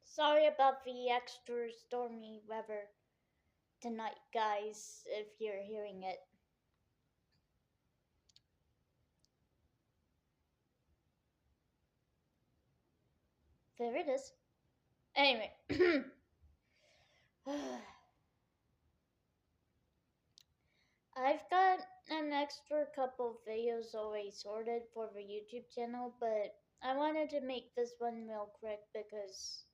Sorry about the extra stormy weather tonight, guys, if you're hearing it. There it is. Anyway. I've got an extra couple videos already sorted for the YouTube channel, but I wanted to make this one real quick because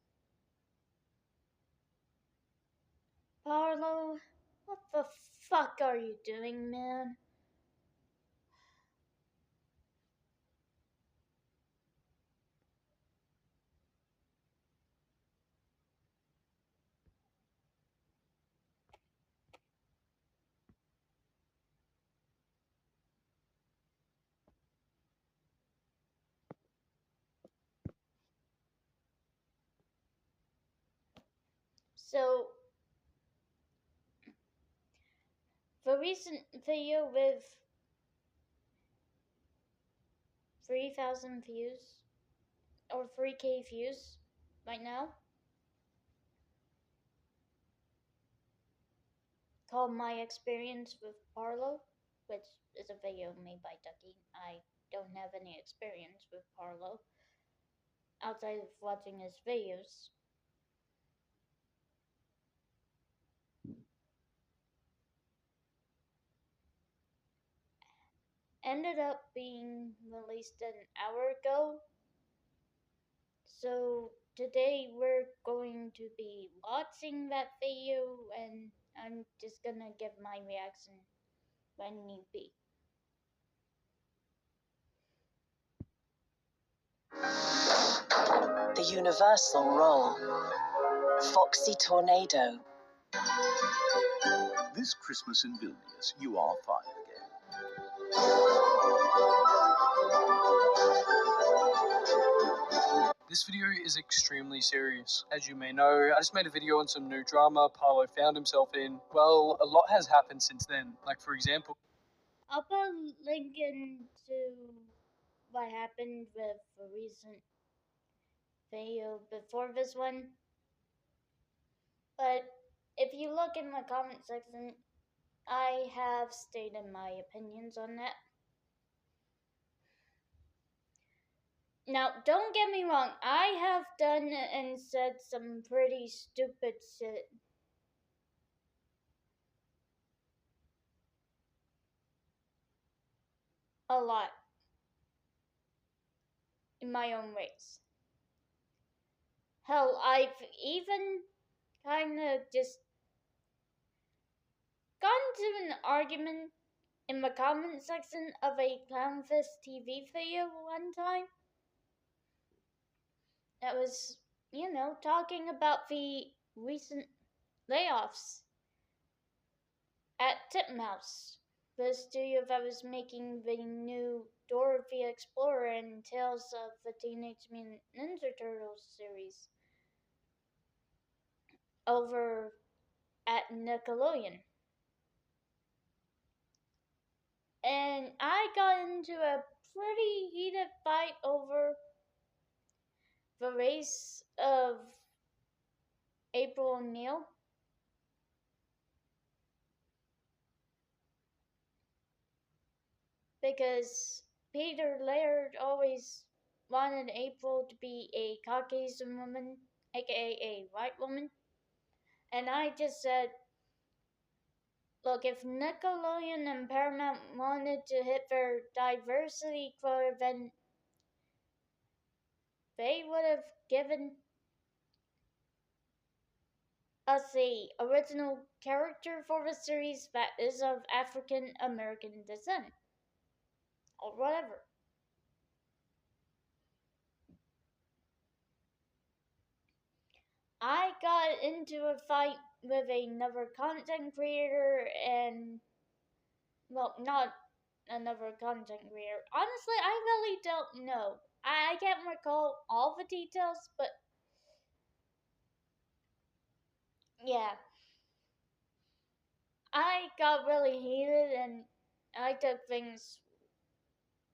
Parlo, what the fuck are you doing, man? So, the recent video with 3,000 views, or 3K views right now, called My Experience with Parlo, which is a video made by Ducky. I don't have any experience with Parlo outside of watching his videos. Ended up being released an hour ago. So today we're going to be watching that video and I'm just gonna give my reaction when need be. The universal role. Foxy Tornado. This Christmas in Vilnius, you are 5 again. This video is extremely serious. As you may know, I just made a video on some new drama Parlo found himself in. Well, a lot has happened since then. Like, for example, I'll put a link into what happened with the recent video before this one. But if you look in the comment section, I have stated my opinions on that. Now, don't get me wrong, I have done and said some pretty stupid shit. A lot. In my own ways. Hell, I've even kinda just gotten to an argument in the comment section of a Clownfist TV video one time. That was, talking about the recent layoffs at Titmouse, the studio that was making the new Dora the Explorer and Tales of the Teenage Mutant Ninja Turtles series over at Nickelodeon. And I got into a pretty heated fight over the race of April O'Neil. Because Peter Laird always wanted April to be a Caucasian woman, aka a white woman. And I just said, look, if Nickelodeon and Paramount wanted to hit their diversity quota, then they would have given us a original character for the series that is of African American descent. Or whatever. I got into a fight with another content creator and, well, not another content creator. Honestly, I really don't know. I can't recall all the details, but yeah. I got really heated and I took things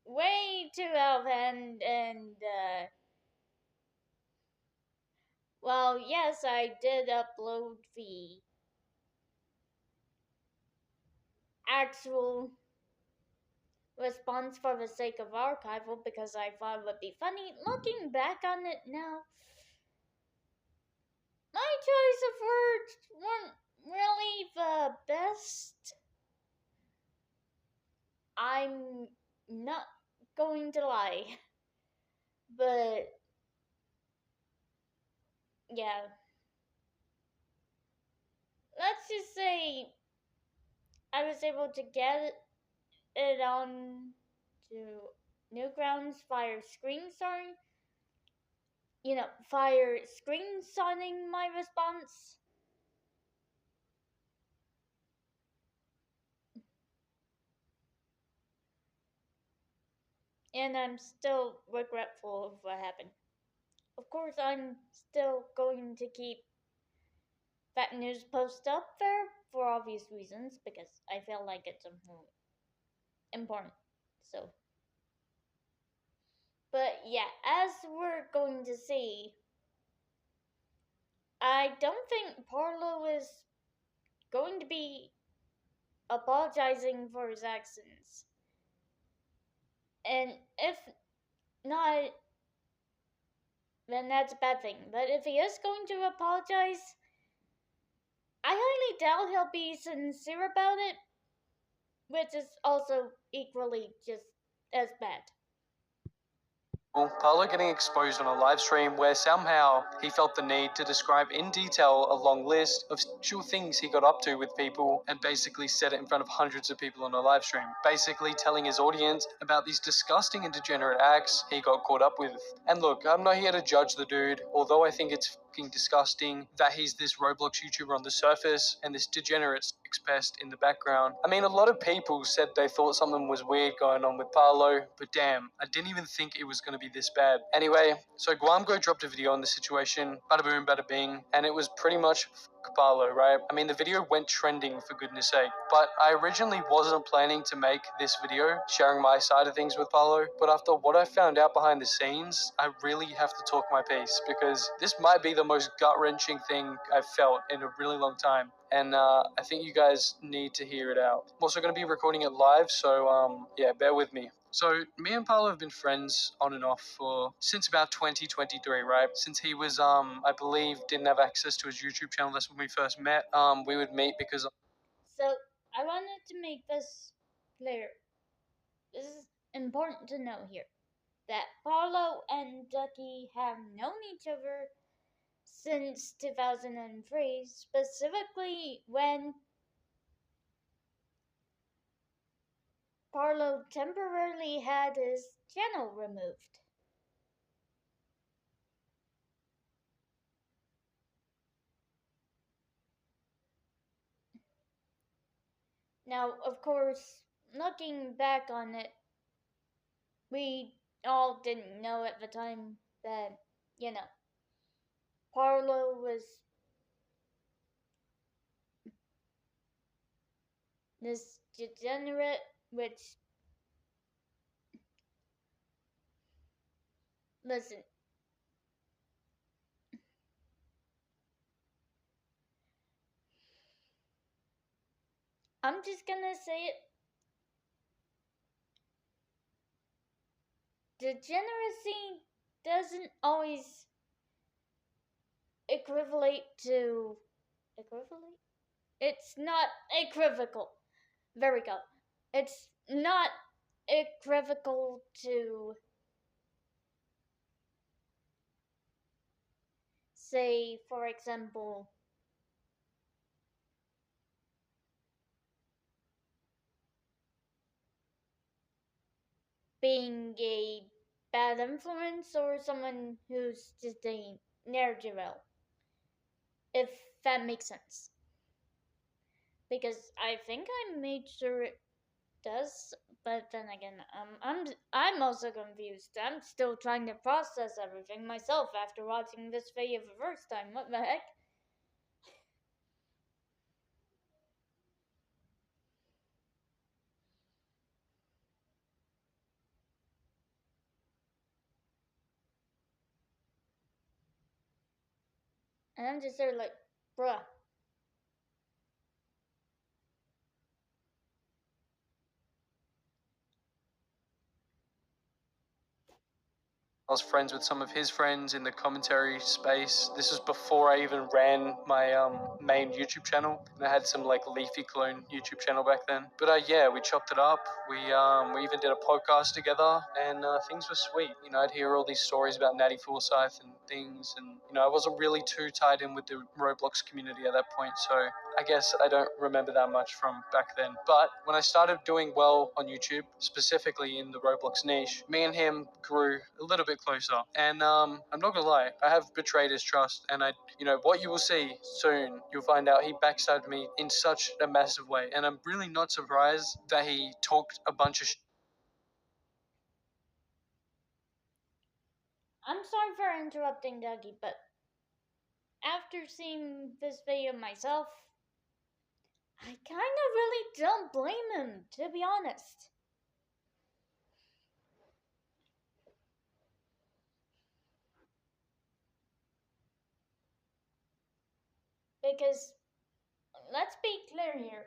way too out of hand and Well, yes, I did upload the actual response for the sake of archival because I thought it would be funny. Looking back on it now, my choice of words weren't really the best. I'm not going to lie. But yeah, let's just say I was able to get it on to Newgrounds Fire Screen, sorry. Fire screenshotting my response. And I'm still regretful of what happened. Of course, I'm still going to keep that news post up there for obvious reasons because I feel like it's important. So, but yeah, as we're going to see, I don't think Parlo is going to be apologizing for his actions. And if not, then that's a bad thing. But if he is going to apologize, I highly doubt he'll be sincere about it, which is also equally just as bad. Parlo getting exposed on a live stream where somehow he felt the need to describe in detail a long list of sexual things he got up to with people and basically said it in front of hundreds of people on a live stream, basically telling his audience about these disgusting and degenerate acts he got caught up with. And look, I'm not here to judge the dude, although I think it's fucking disgusting that he's this Roblox YouTuber on the surface and this degenerate sex pest in the background. I mean, a lot of people said they thought something was weird going on with Parlo, but damn, I didn't even think it was going to be this bad. Anyway, so Guamgo dropped a video on the situation, bada boom, bada bing, and it was pretty much Parlo, right? I mean, the video went trending for goodness sake, but I originally wasn't planning to make this video sharing my side of things with Parlo, but after what I found out behind the scenes, I really have to talk my piece because this might be the most gut-wrenching thing I've felt in a really long time. And I think you guys need to hear it out. I'm also going to be recording it live, so yeah, bear with me. So me and Parlo have been friends on and off for since about 2023, right? Since he was I believe didn't have access to his YouTube channel. That's when we first met. We would meet because So I wanted to make this clear. This is important to know here that Parlo and Ducky have known each other since 2003, specifically when Parlo temporarily had his channel removed. Now, of course, looking back on it, we all didn't know at the time that, Parlo was this degenerate, which, listen, I'm just gonna say it. Degeneracy doesn't always equivalent to. Equivalent? It's not equivocal. There we go. It's not equivocal to, say, for example, being a bad influence or someone who's just a ne'er-do-well, if that makes sense. Because I think I made sure it does, but then again, I'm also confused. I'm still trying to process everything myself after watching this video for the first time. What the heck? And I'm just there like, bruh. I was friends with some of his friends in the commentary space. This was before I even ran my main YouTube channel. And I had some like Leafy clone YouTube channel back then. But yeah, we chopped it up. We even did a podcast together, and things were sweet. You know, I'd hear all these stories about Natty Forsyth and things, and you know, I wasn't really too tied in with the Roblox community at that point, so I guess I don't remember that much from back then. But when I started doing well on YouTube, specifically in the Roblox niche, me and him grew a little bit closer. And I'm not gonna lie, I have betrayed his trust, and you know, what you will see soon, you'll find out he backstabbed me in such a massive way. And I'm really not surprised that he talked a bunch of I'm sorry for interrupting, Dougie, but after seeing this video myself, I kind of really don't blame him, to be honest. Because, let's be clear here,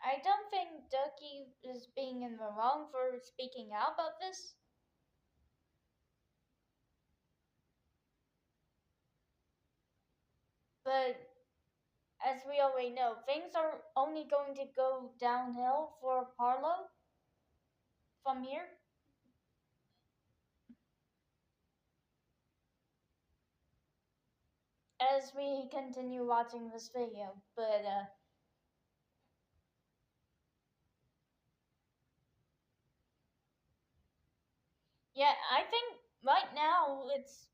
I don't think Ducky is being in the wrong for speaking out about this. But as we already know, things are only going to go downhill for Parlo from here. As we continue watching this video. But yeah, I think right now it's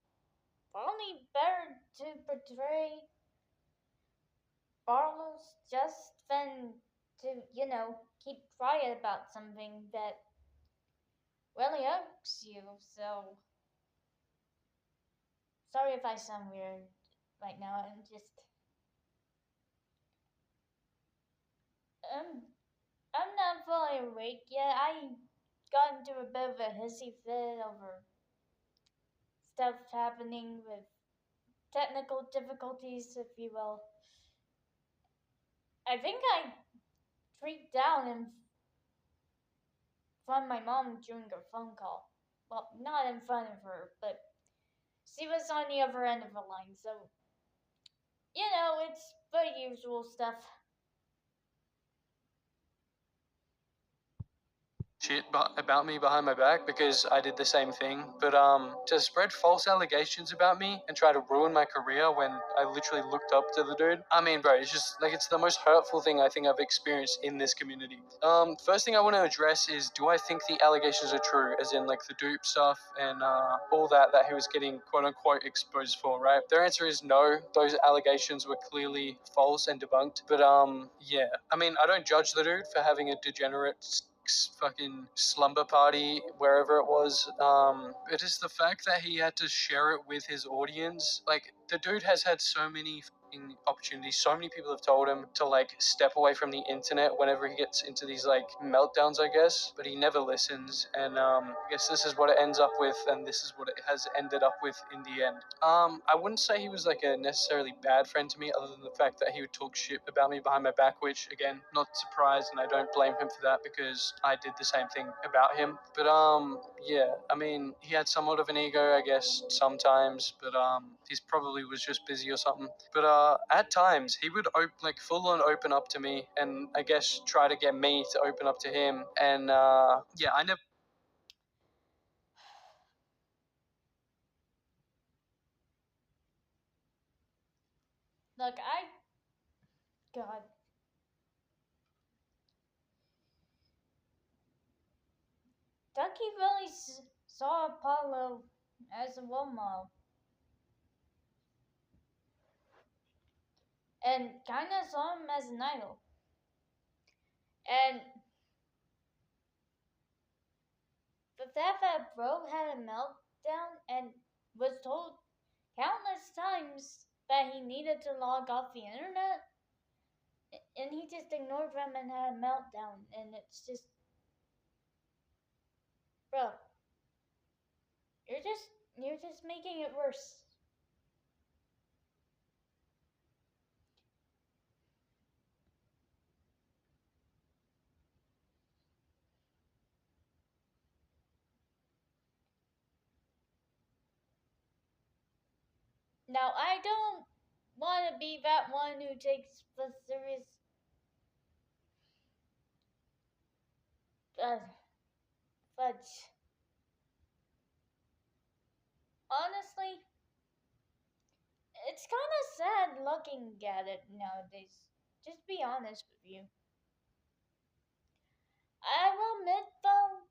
probably better to portray Barlow's just than to, you know, keep quiet about something that really irks you. So sorry if I sound weird right now. Um, I'm not fully awake yet. I got into a bit of a hissy fit over stuff happening with technical difficulties, if you will. I think I freaked out in front of my mom during a phone call. Well, not in front of her, but she was on the other end of the line, so you know, it's the usual stuff. shit about me behind my back because I did the same thing. But to spread false allegations about me and try to ruin my career when I literally looked up to the dude. I mean, bro, it's just like it's the most hurtful thing I think I've experienced in this community. First thing I want to address is, do I think the allegations are true? As in, like the dupe stuff and all that he was getting quote unquote exposed for, right? Their answer is no. Those allegations were clearly false and debunked. But yeah, I mean, I don't judge the dude for having a degenerate fucking slumber party wherever it was. It is the fact that he had to share it with his audience. Like the dude has had so many opportunities. So many people have told him to like step away from the internet whenever he gets into these like meltdowns, I guess. But he never listens, and I guess this is what it ends up with, and this is what it has ended up with in the end. I wouldn't say he was like a necessarily bad friend to me, other than the fact that he would talk shit about me behind my back, which again, not surprised, and I don't blame him for that because I did the same thing about him. But yeah, I mean, he had somewhat of an ego, I guess, sometimes, but he's probably was just busy or something. But at times he would like full on open up to me, and I guess try to get me to open up to him. And yeah, I never. Look, God, Ducky really saw Apollo as a role model, and kind of saw him as an idol. And the fact that Bro had a meltdown and was told countless times that he needed to log off the internet, and he just ignored them and had a meltdown, and it's just, bro, you're just making it worse. Now, I don't want to be that one who takes the serious. Uh, but honestly, it's kind of sad looking at it nowadays. Just be honest with you. I will admit though,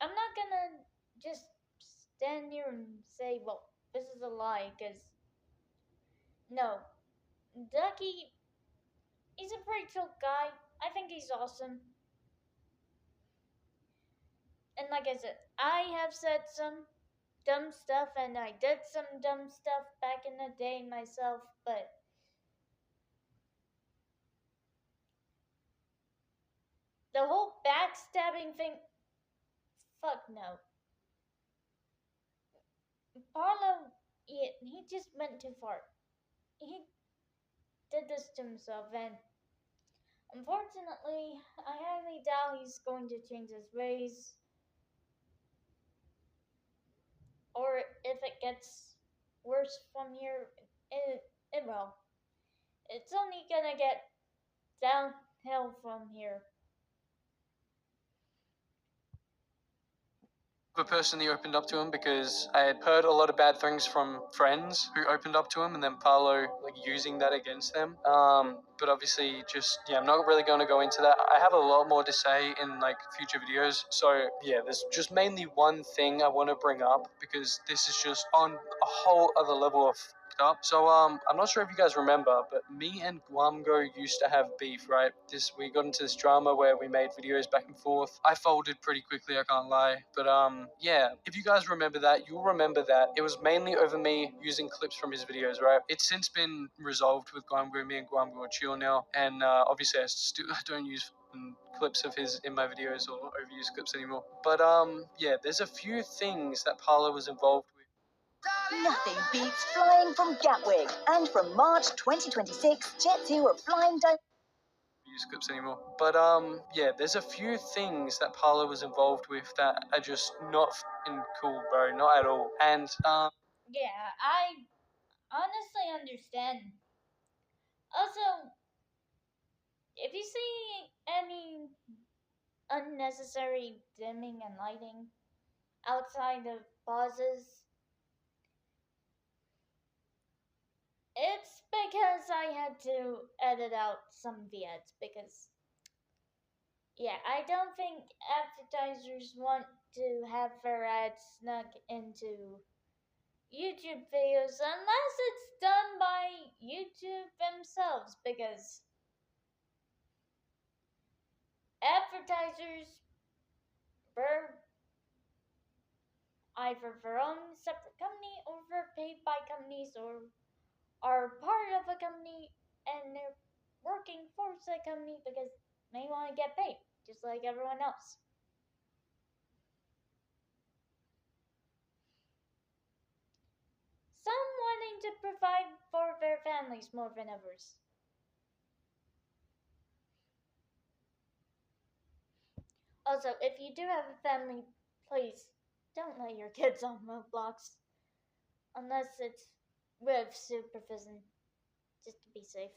I'm not gonna just stand here and say, well, this is a lie, because no. Ducky, he's a pretty chill guy. I think he's awesome. And like I said, I have said some dumb stuff and I did some dumb stuff back in the day myself, but the whole backstabbing thing, fuck no. Parlo, he just went too far. He did this to himself, and unfortunately, I highly doubt he's going to change his ways. Or if it gets worse from here, it will. It's only gonna get downhill from here. The person that opened up to him because I had heard a lot of bad things from friends who opened up to him, and then Parlo like using that against them. But obviously, just yeah, I'm not really going to go into that. I have a lot more to say in like future videos. So yeah, there's just mainly one thing I want to bring up because this is just on a whole other level of up. So I'm not sure if you guys remember, but me and Guamgo used to have beef, right? We got into this drama where we made videos back and forth. I folded pretty quickly, I can't lie. But yeah, if you guys remember that, you'll remember that it was mainly over me using clips from his videos, right? It's since been resolved with Guamgo. Me and Guamgo are chill now, and obviously I don't use clips of his in my videos or overuse clips anymore. But yeah, there's a few things that Parlo was involved with. Nothing beats flying from Gatwick. And from March 2026, Jet2 are flying use clips anymore. But yeah, there's a few things that Parlo was involved with that are just not cool, bro. Not at all. And Yeah, I honestly understand. Also, if you see any unnecessary dimming and lighting outside of pauses, it's because I had to edit out some of the ads because yeah, I don't think advertisers want to have their ads snuck into YouTube videos unless it's done by YouTube themselves because advertisers were either their own separate company or they're paid by companies or are part of a company and they're working for said company because they want to get paid just like everyone else. Some wanting to provide for their families more than others. Also, if you do have a family, please don't let your kids on Roblox unless it's with supervision, just to be safe.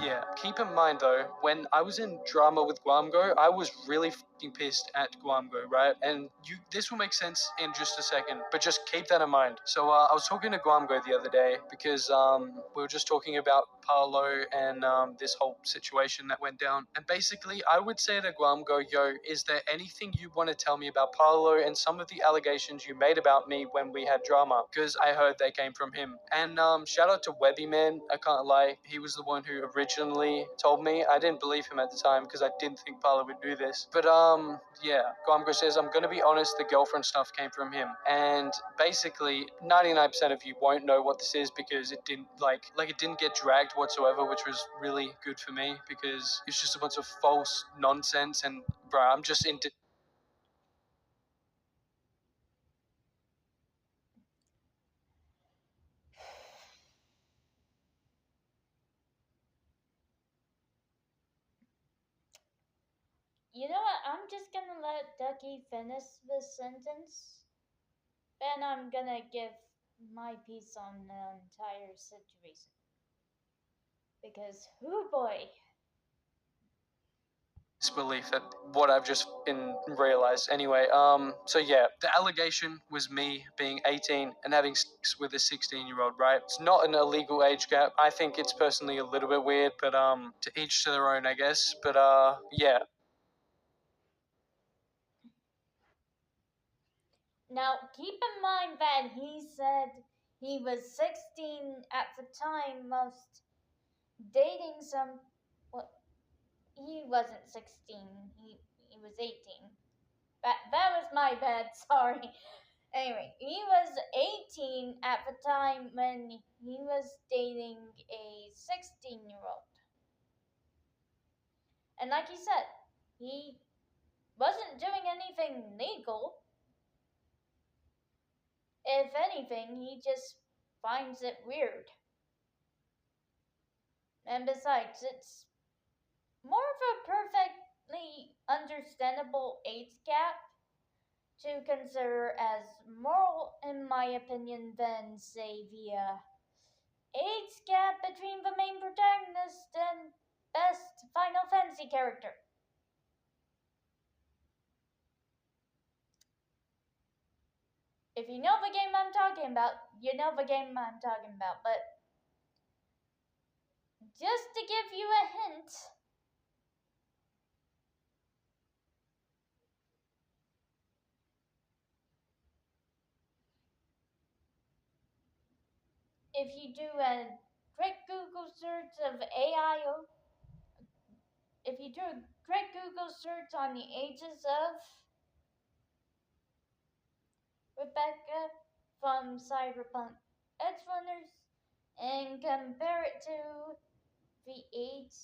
Yeah. Keep in mind though, when I was in drama with Guamgo, I was really fucking pissed at Guamgo, right? And this will make sense in just a second, but just keep that in mind. So I was talking to Guamgo the other day because we were just talking about Parlo and this whole situation that went down. And basically, I would say to Guamgo, yo, is there anything you want to tell me about Parlo and some of the allegations you made about me when we had drama? Because I heard they came from him. And shout out to Webby Man. I can't lie, he was the one who originally told me. I didn't believe him at the time because I didn't think Parlo would do this. But yeah, Guamgo says, I'm gonna be honest, the girlfriend stuff came from him. And basically 99% of you won't know what this is because it didn't it didn't get dragged whatsoever, which was really good for me because it's just a bunch of false nonsense. And bro, I'm just into You know what? I'm just gonna let Ducky finish this sentence. Then I'm gonna give my piece on the entire situation. Because, oh boy. Disbelief at what I've just been realized. Anyway, so yeah, the allegation was me being 18 and having sex with a 16-year-old, right? It's not an illegal age gap. I think it's personally a little bit weird, but to each to their own, I guess. But yeah. Now, keep in mind that he said he was 16 at the time most dating some. Well, he wasn't 16. He was 18. That was my bad. Sorry. Anyway, he was 18 at the time when he was dating a 16-year-old. And like he said, he wasn't doing anything legal. If anything, he just finds it weird. And besides, it's more of a perfectly understandable age gap to consider as moral, in my opinion, than, say, the age gap between the main protagonist and best Final Fantasy character. If you know the game I'm talking about, you know the game I'm talking about, but just to give you a hint, if you do a quick Google search of AIO, if you do a quick Google search on the ages of Rebecca from Cyberpunk Edgerunners and compare it to the age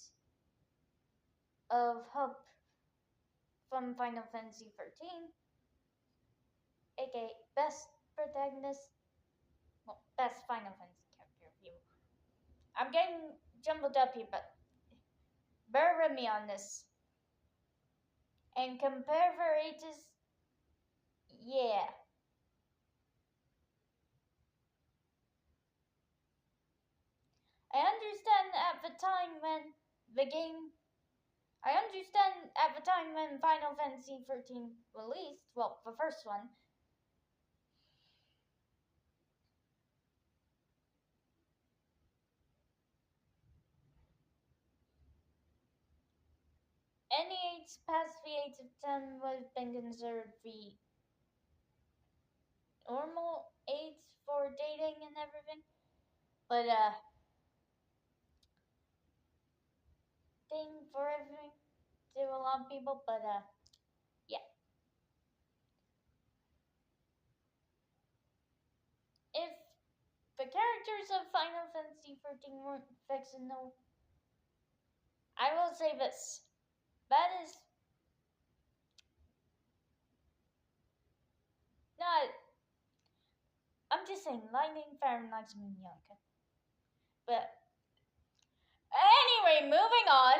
of Hope from Final Fantasy 13, aka best protagonist, well, best Final Fantasy character. I'm getting jumbled up here, but bear with me on this. And compare their ages, yeah. I understand at the time when the game. I understand at the time when Final Fantasy 13 released, well, the first one, any age past the age of 10 would have been considered the normal age for dating and everything. But, thing for everything to a lot of people, but, yeah. If the characters of Final Fantasy 13 weren't fictional, I will say this. That is not. I'm just saying, Lightning Fahrenheit's Minyanka. But anyway, moving on.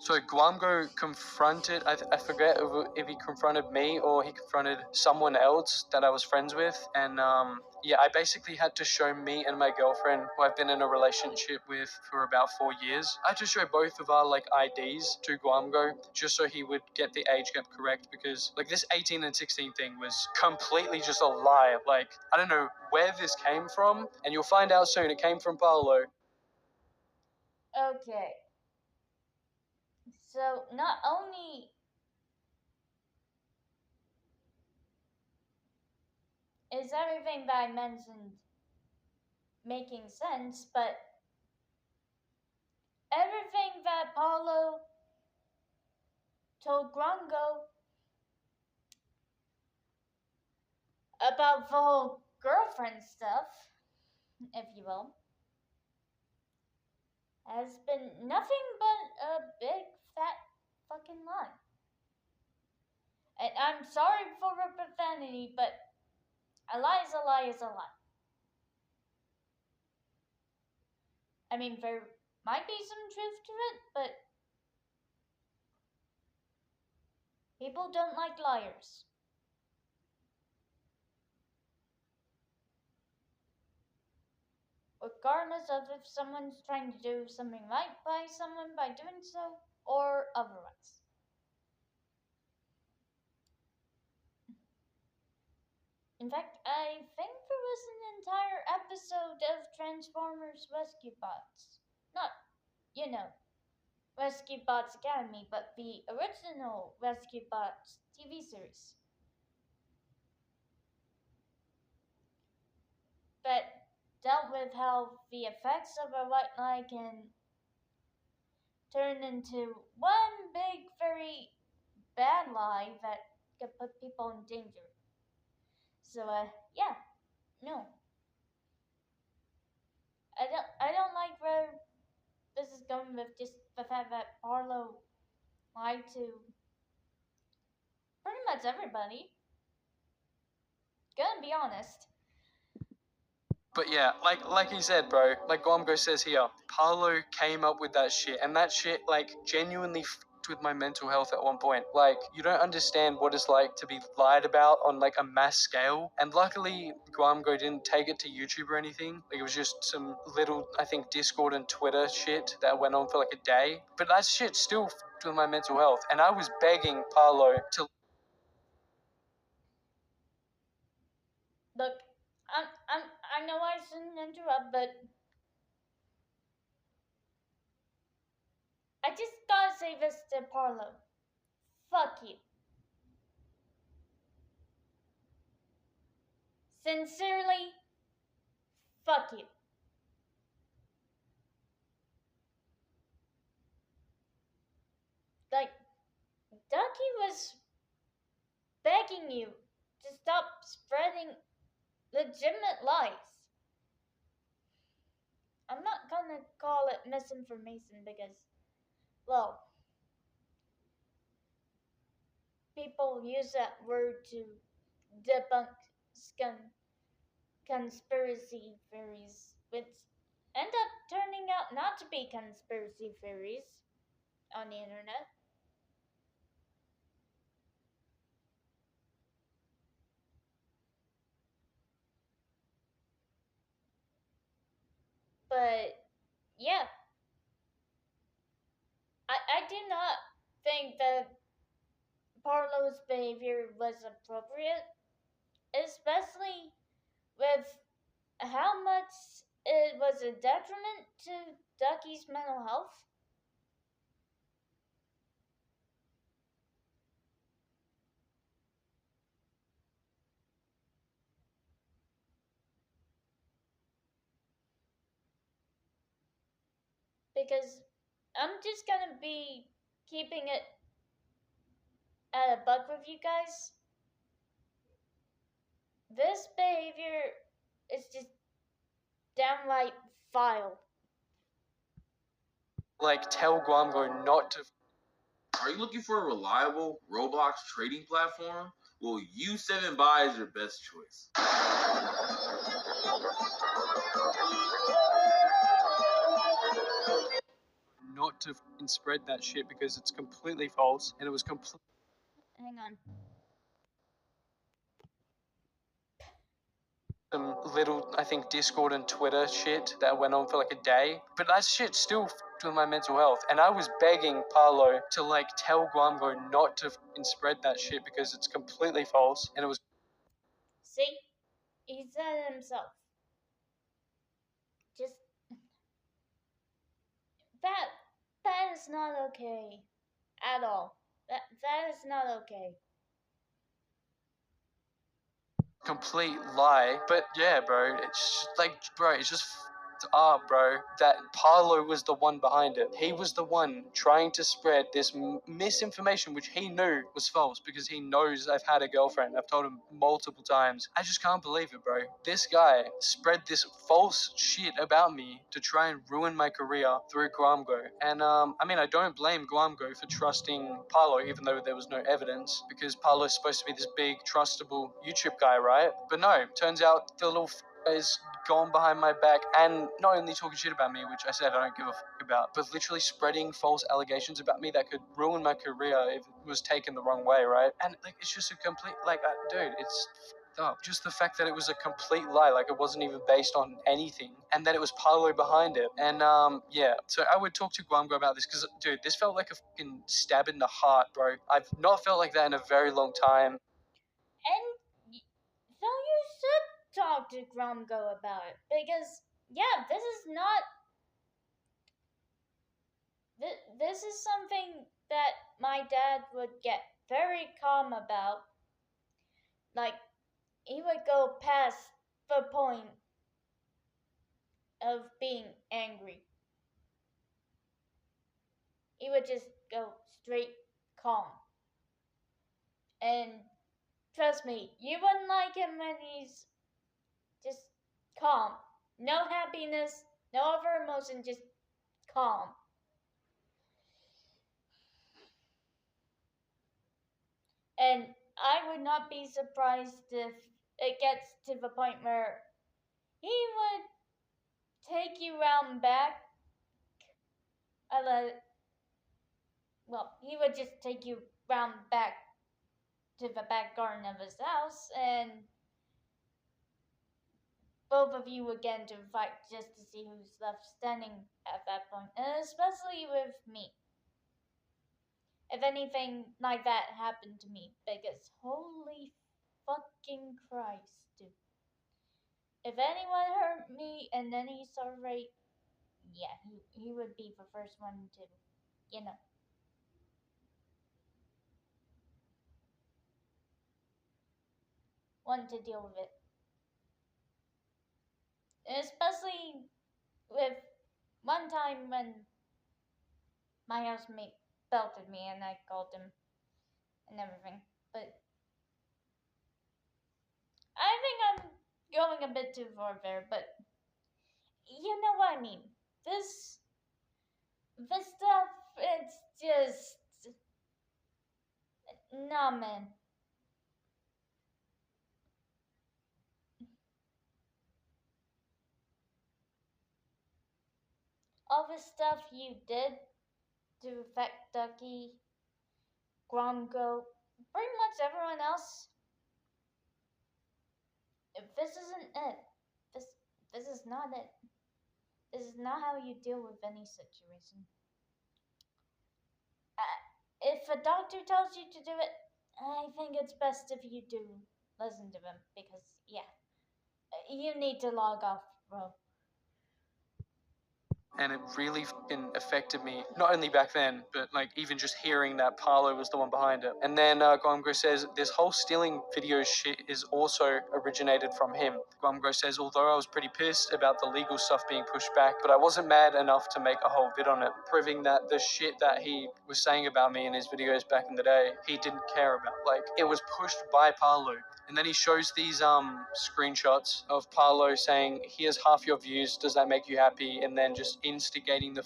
So Guamgo confronted, I forget if he confronted me or he confronted someone else that I was friends with. And yeah, I basically had to show me and my girlfriend, who I've been in a relationship with for about 4 years, I had to show both of our like IDs to Guamgo just so he would get the age gap correct, because like this 18 and 16 thing was completely just a lie. Like, I don't know where this came from, and you'll find out soon. It came from Parlo. Okay. So not only is everything that I mentioned making sense, but everything that Paulo told Grongo about the whole girlfriend stuff, if you will, has been nothing but a big fat fucking lie. And I'm sorry for the profanity, but a lie is a lie is a lie. I mean, there might be some truth to it, but People don't like liars. Regardless of if someone's trying to do something right by someone by doing so or otherwise. In fact, I think there was an entire episode of Transformers Rescue Bots. Not, you know, Rescue Bots Academy, but the original Rescue Bots TV series. That dealt with how the effects of a white lie can turn into one big, very bad lie that could put people in danger. So, yeah, no. I don't like where this is going with just the fact that Parlo lied to pretty much everybody. Gonna be honest. But yeah, like he said, bro, like Gomgo says here, Parlo came up with that shit, and that shit like genuinely f***ed with my mental health at one point. Like, you don't understand what it's like to be lied about on like a mass scale. And luckily, Gomgo didn't take it to YouTube or anything. Like, it was just some little, I think, Discord and Twitter shit that went on for like a day. But that shit still f***ed with my mental health, and I was begging Parlo to. Look, I know I shouldn't interrupt, but I just gotta say this to Parlo. Fuck you. Sincerely, fuck you. Like, Ducky was begging you to stop spreading legitimate lies. I'm not gonna call it misinformation because, well, people use that word to debunk conspiracy theories, which end up turning out not to be conspiracy theories on the internet. But yeah, I do not think that Parlo's behavior was appropriate, especially with how much it was a detriment to Ducky's mental health. Because I'm just gonna be keeping it at a buck with you guys. This behavior is just downright vile. Like, tell Guamgo not to. Are you looking for a reliable Roblox trading platform? Well, U7Buy is your best choice. Not to spread that shit because it's completely false, and it was completely. Hang on. Some little, I think, Discord and Twitter shit that went on for like a day. But that shit still f***ed with my mental health. And I was begging Parlo to like tell Guamgo not to spread that shit because it's completely false. And it was. See? He said it himself. Just that is not okay. At all. That is not okay. Complete lie. But yeah, bro, it's like, bro, it's just up, bro, that Parlo was the one behind it. He was the one trying to spread this misinformation, which he knew was false because he knows I've had a girlfriend. I've told him multiple times. I just can't believe it, bro. This guy spread this false shit about me to try and ruin my career through Guamgo. And I mean, I don't blame Guamgo for trusting Parlo, even though there was no evidence, because Parlo's supposed to be this big, trustable YouTube guy, right? But no, turns out the little is gone behind my back and not only talking shit about me, which I said I don't give a fuck about, but literally spreading false allegations about me that could ruin my career if it was taken the wrong way, right? And like, it's just a complete, like, dude, it's up. Just the fact that it was a complete lie, like it wasn't even based on anything, and that it was Parlo behind it. And yeah, so I would talk to Guamgo about this because, dude, this felt like a fucking stab in the heart, bro. I've not felt like that in a very long time. And so you should talk to Gromgo about it because yeah, this is something that my dad would get very calm about. Like he would go past the point of being angry. He would just go straight calm. And trust me, you wouldn't like him when he's just calm. No happiness, no other emotion, just calm. And I would not be surprised if it gets to the point where he would take you round back. He would just take you round back to the back garden of his house, and both of you would get into a fight just to see who's left standing at that point, and especially with me. If anything like that happened to me, because holy fucking Christ, dude. If anyone hurt me and then he saw rape, yeah, he would be the first one to, you know. Want to deal with it. Especially with one time when my housemate belted me and I called him and everything. But I think I'm going a bit too far there, but you know what I mean. This stuff, it's just, nah, man. All the stuff you did to affect Ducky, Gromgo, pretty much everyone else. If this isn't it. This is not it. This is not how you deal with any situation. If a doctor tells you to do it, I think it's best if you do listen to them because yeah, you need to log off, bro. And it really fucking affected me, not only back then, but like even just hearing that Parlo was the one behind it. And then Guamgro says this whole stealing video shit is also originated from him. Guamgro says, although I was pretty pissed about the legal stuff being pushed back, but I wasn't mad enough to make a whole vid on it, proving that the shit that he was saying about me in his videos back in the day, he didn't care about. Like, it was pushed by Parlo. And then he shows these screenshots of Parlo saying, here's half your views, does that make you happy? And then just instigating the...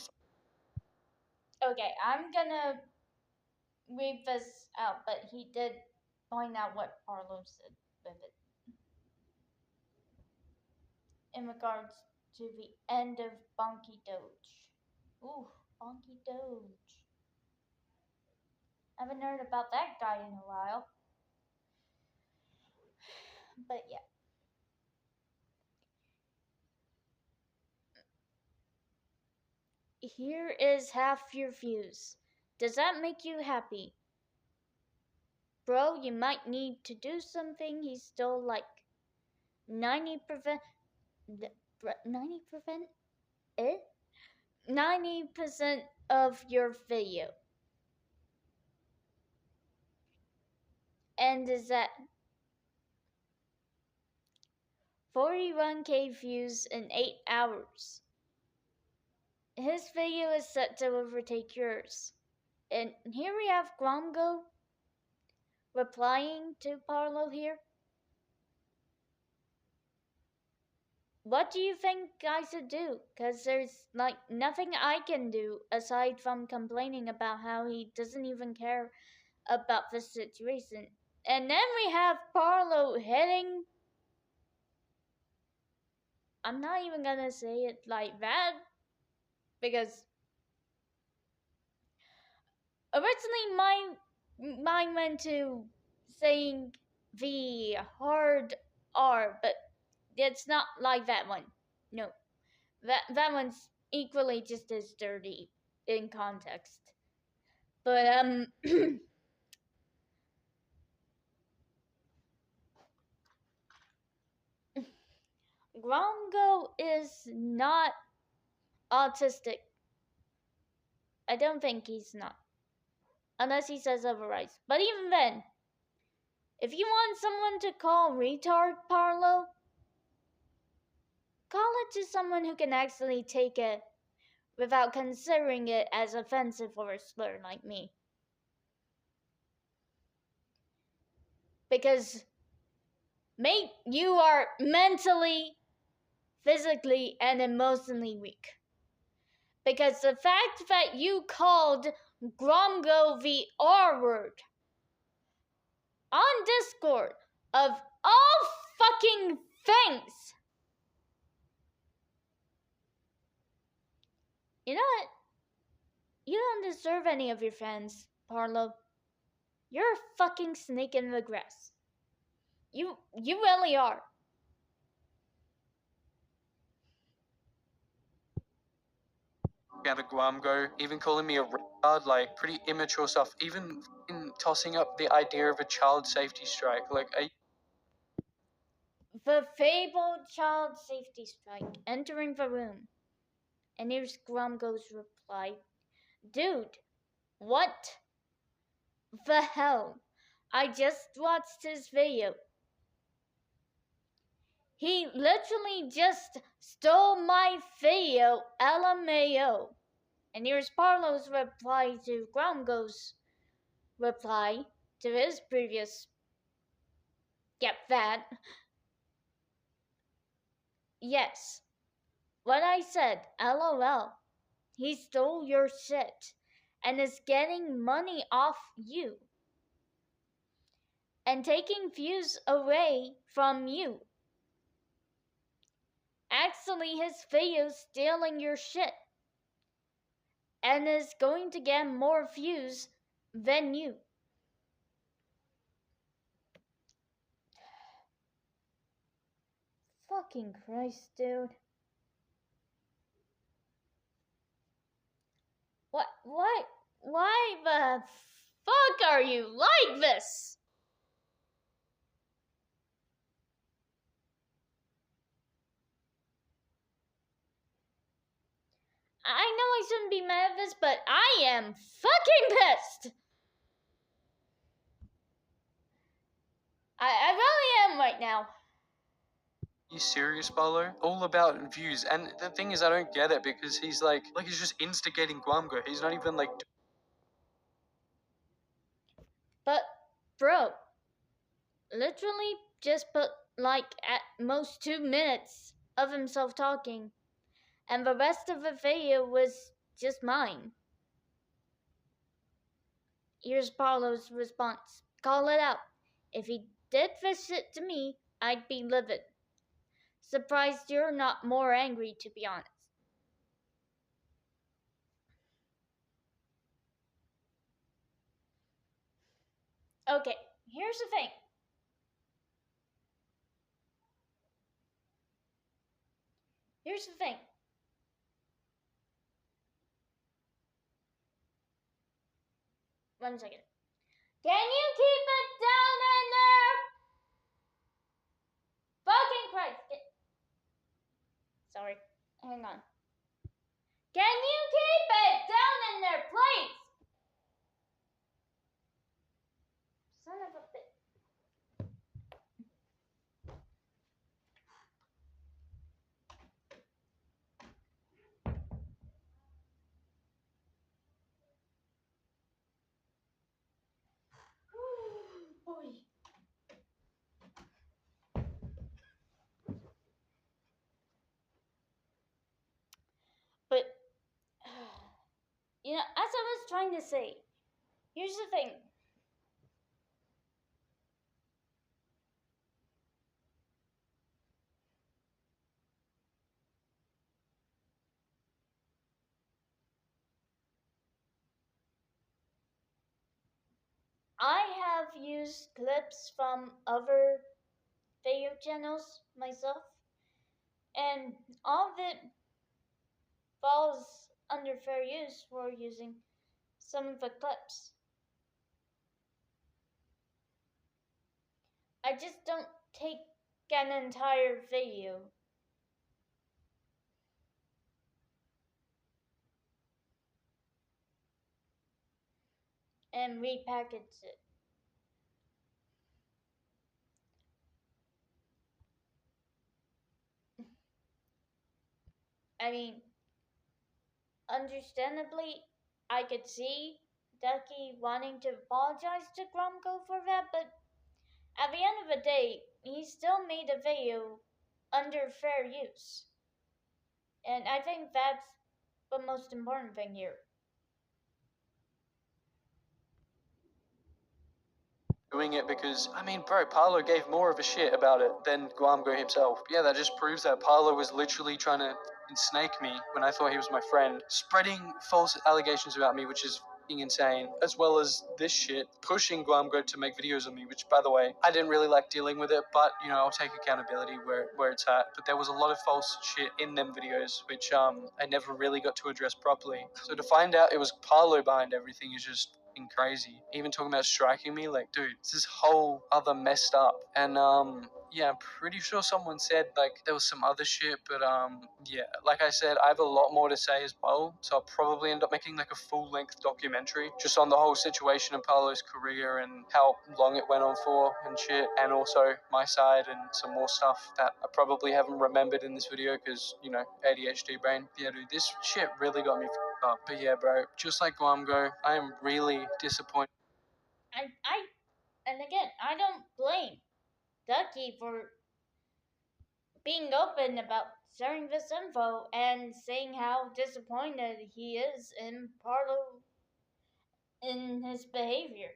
Okay, I'm gonna read this out, but he did point out what Parlo said with it. In regards to the end of Bonky Doge. Ooh, Bonky Doge. Haven't heard about that guy in a while. But yeah. Here is half your views. Does that make you happy? Bro, you might need to do something. He's still like 90%. 90%? Eh? 90% of your video. And is that 41k views in 8 hours. His video is set to overtake yours. And here we have Gromgo replying to Parlo here. What do you think I should do? Because there's like nothing I can do aside from complaining about how he doesn't even care about the situation. And then we have Parlo hitting. I'm not even gonna say it like that because Originally, mine went to saying the hard R, but it's not like that one. No, that one's equally just as dirty in context. But Grongo is not autistic. I don't think he's not, unless he says otherwise. But even then, if you want someone to call retard Parlo, call it to someone who can actually take it without considering it as offensive or a slur like me. Because, mate, you are mentally, physically, and emotionally weak. Because the fact that you called Gromgo the R word on Discord, of all fucking things, you know what? You don't deserve any of your fans, Parlo. You're a fucking snake in the grass. You really are. Out of Guamgo, even calling me a retard, like pretty immature stuff, even tossing up the idea of a child safety strike. Like, The fabled child safety strike entering the room. And here's Gromgo's reply. Dude, what the hell? I just watched his video. He literally just stole my video, LMAO. And here's Parlo's reply to Gromgo's reply to his previous. Yep, that. Yes. What I said, LOL. He stole your shit and is getting money off you and taking views away from you. Actually, his video's stealing your shit and is going to get more views than you. Fucking Christ, dude. Why the fuck are you like this? I know I shouldn't be mad at this, but I am fucking pissed. I really am right now. you serious, Barlow? All about views. And the thing is, I don't get it because he's like he's just instigating Guamgo. He's not even like. But, bro, literally just put like at most 2 minutes of himself talking, and the rest of the video was just mine. Here's Paulo's response. Call it out. If he did this shit to me, I'd be livid. Surprised you're not more angry, to be honest. Okay, here's the thing. Here's the thing. One second. Can you keep it down in there? Fucking Christ. Sorry. Hang on. Can you keep it down in there, please? Son of a bitch. Boy. But, you know, as I was trying to say, here's the thing. have used clips from other video channels myself, and all of it falls under fair use for using some of the clips. I just don't take an entire video and repackage it. I mean, understandably, I could see Ducky wanting to apologize to Gromko for that, but at the end of the day, he still made a video under fair use. And I think that's the most important thing here. Doing it because, I mean, bro, Parlo gave more of a shit about it than Guamgo himself. Yeah, that just proves that Parlo was literally trying to snake me when I thought he was my friend, spreading false allegations about me, which is insane, as well as this shit, pushing Guamgo to make videos of me, which, by the way, I didn't really like dealing with it, but, you know, I'll take accountability where it's at. But there was a lot of false shit in them videos, which I never really got to address properly. So to find out it was Parlo behind everything is just crazy. Even talking about striking me, like, dude, this is whole other messed up. And yeah, I'm pretty sure someone said like there was some other shit, but yeah, like I said, I have a lot more to say as well, so I'll probably end up making like a full-length documentary just on the whole situation of Parlo's career and how long it went on for and shit, and also my side and some more stuff that I probably haven't remembered in this video because, you know, ADHD brain. Yeah, dude, this shit really got me up. But yeah, bro, just like Guamgo, I am really disappointed. And again, I don't blame Ducky for being open about sharing this info and saying how disappointed he is in Parlo in his behavior.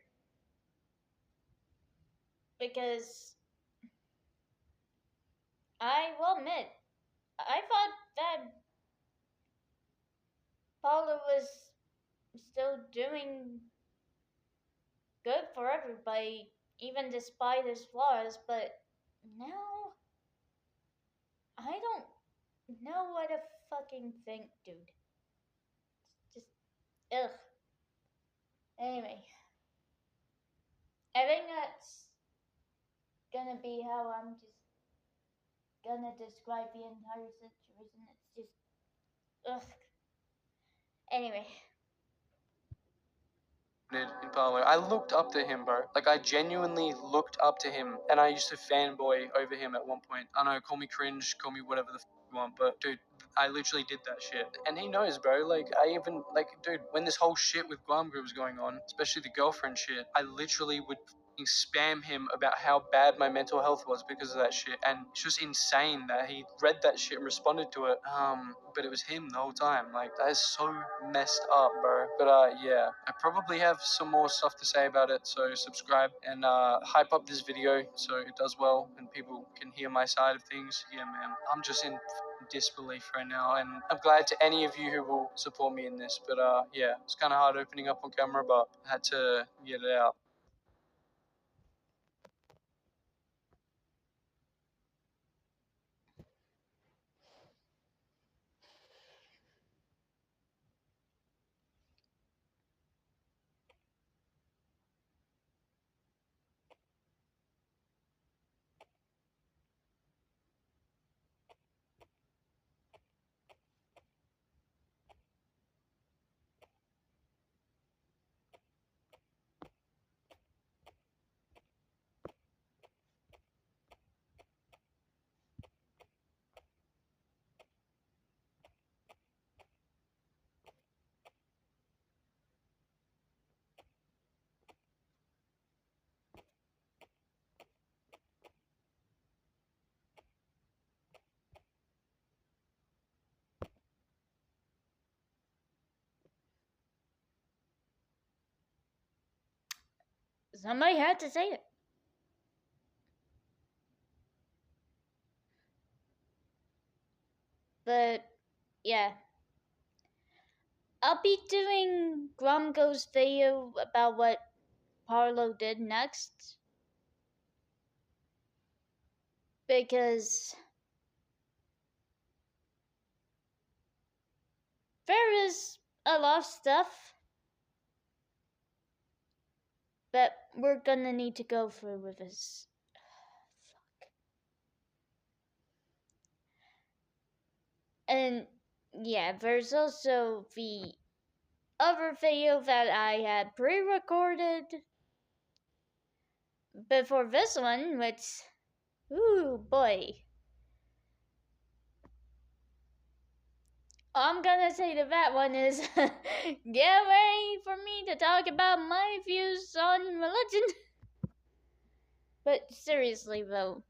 Because I will admit, I thought that Parlo was still doing good for everybody, even despite his flaws, but now I don't know what to fucking think, dude. Just, ugh. Anyway, I think that's gonna be how I'm just gonna describe the entire situation. It's just, ugh. Anyway. In Parlo. I looked up to him, bro. Like, I genuinely looked up to him, and I used to fanboy over him at one point. I don't know, call me cringe, call me whatever the you want, but dude, I literally did that shit. And he knows, bro. Like, I even, like, dude, when this whole shit with Guamgru was going on, especially the girlfriend shit, I literally would spam him about how bad my mental health was because of that shit, and it's just insane that he read that shit and responded to it. But it was him the whole time. Like, that is so messed up, bro. But yeah, I probably have some more stuff to say about it, so subscribe and hype up this video so it does well and people can hear my side of things. Yeah, man, I'm just in disbelief right now, and I'm glad to any of you who will support me in this. But yeah, it's kind of hard opening up on camera, but I had to get it out. Somebody had to say it. But yeah, I'll be doing Gromgo's video about what Parlo did next. Because there is a lot of stuff that we're gonna need to go through with this. And yeah, there's also the other video that I had pre-recorded before this one, which, ooh boy. All I'm gonna say to that one is, get ready for me to talk about my views on religion. But seriously though,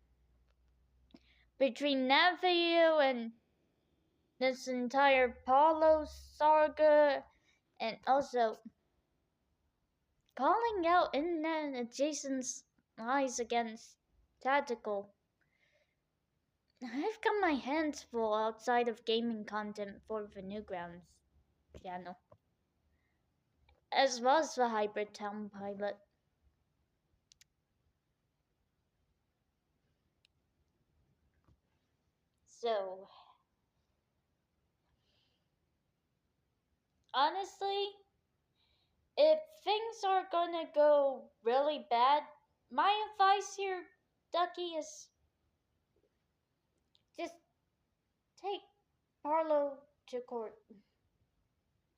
between that video and this entire Parlo saga, and also calling out internet adjacent lies against tactical, I've got my hands full outside of gaming content for the Newgrounds channel, as well as the Hybrid Town pilot. So, honestly, if things are gonna go really bad, my advice here, Ducky, is just take Parlo to court.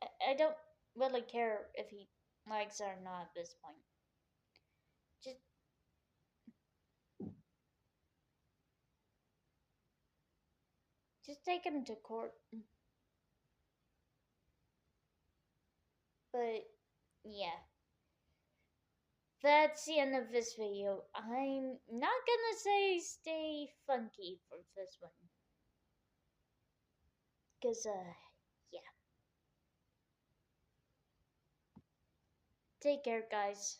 I don't really care if he likes it or not at this point. Just take him to court. But yeah, that's the end of this video. I'm not gonna say stay funky for this one, cause yeah. Take care, guys.